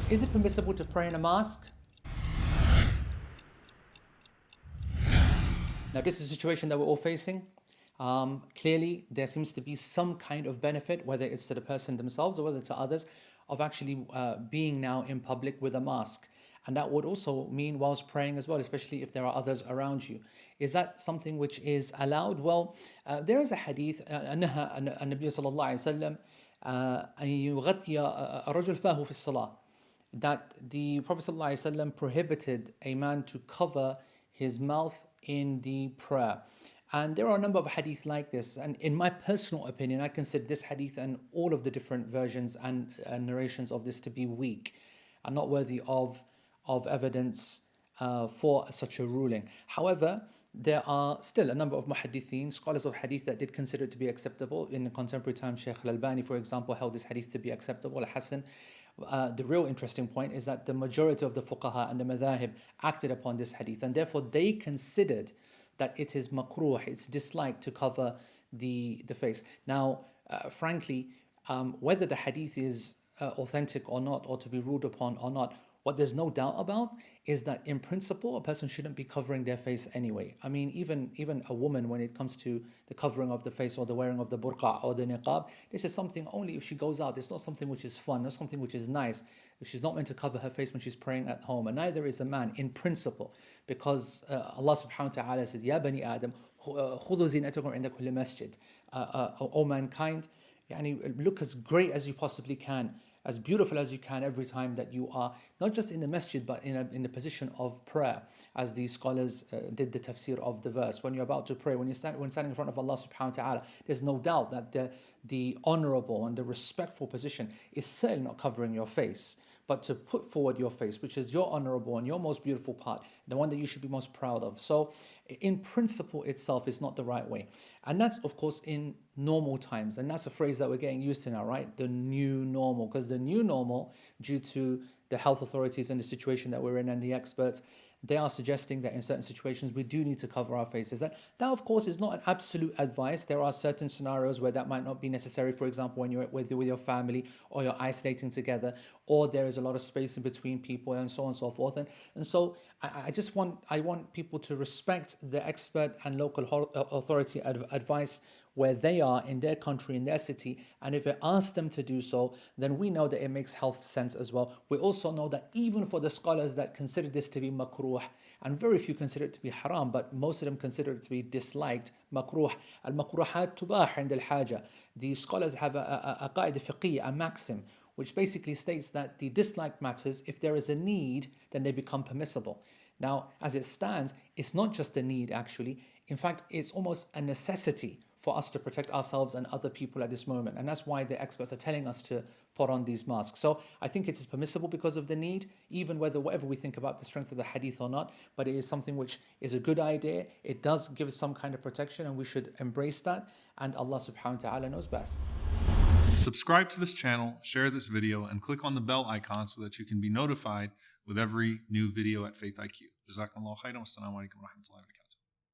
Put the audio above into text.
Is it permissible to pray in a mask? Now, this is a situation that we're all facing. Clearly, there seems to be some kind of benefit, whether it's to the person themselves or whether it's to others, of actually being now in public with a mask. And that would also mean whilst praying as well, especially if there are others around you. Is that something which is allowed? Well, there is a hadith, نهى النبي صلى الله عليه وسلم أن يغطي الرجل فاه في الصلاة, that the Prophet ﷺ prohibited a man to cover his mouth in the prayer. And there are a number of hadith like this, and in my personal opinion, I consider this hadith and all of the different versions and narrations of this to be weak and not worthy of evidence for such a ruling. However, there are still a number of muhaddithin, scholars of hadith, that did consider it to be acceptable. In the contemporary time, Shaykh Al-Albani, for example, held this hadith to be acceptable, Al-Hasan. The real interesting point is that the majority of the fuqaha and the madhahib acted upon this hadith, and therefore they considered that it is makruh, it's disliked to cover the face. Now, frankly, whether the hadith is authentic or not, or to be ruled upon or not, what there's no doubt about is that in principle, a person shouldn't be covering their face anyway. I mean, even a woman, when it comes to the covering of the face or the wearing of the burqa or the niqab, this is something only if she goes out. It's not something which is fun, not something which is nice. She's not meant to cover her face when she's praying at home, and neither is a man in principle, because Allah subhanahu wa ta'ala says, Ya bani Adam, khudhu zinatakum inda kulli masjid. O mankind, look as great as you possibly can, as beautiful as you can every time that you are, not just in the masjid, but in the position of prayer, as the scholars did the tafsir of the verse. When you're about to pray, when standing in front of Allah subhanahu wa ta'ala, there's no doubt that the honorable and the respectful position is certainly not covering your face, but to put forward your face, which is your honorable and your most beautiful part, the one that you should be most proud of. So in principle itself is not the right way. And that's, of course, in normal times. And that's a phrase that we're getting used to now, right? The new normal. Because the new normal, due to the health authorities and the situation that we're in and the experts, they are suggesting that in certain situations we do need to cover our faces. That of course is not an absolute advice. There are certain scenarios where that might not be necessary. For example, when you're with your family, or you're isolating together, or there is a lot of space in between people, and so on and so forth. And so I want people to respect the expert and local authority advice where they are in their country, in their city, and if it asks them to do so, then we know that it makes health sense as well. We also know that even for the scholars that consider this to be makruh, and very few consider it to be haram, but most of them consider it to be disliked, makruh, al-makruhat tubah عند الحاجة. The scholars have a qaida fiqhiyya, a maxim, which basically states that the disliked matters, if there is a need, then they become permissible. Now, as it stands, it's not just a need actually. In fact, it's almost a necessity for us to protect ourselves and other people at this moment. And that's why the experts are telling us to put on these masks. So I think it is permissible because of the need, even whatever we think about the strength of the hadith or not, but it is something which is a good idea. It does give us some kind of protection, and we should embrace that. And Allah subhanahu wa ta'ala knows best. Subscribe to this channel, share this video, and click on the bell icon so that you can be notified with every new video at FaithIQ. Jazakumullah khairan. Wassalamu alaikum wa rahmatullahi wa barakatuh.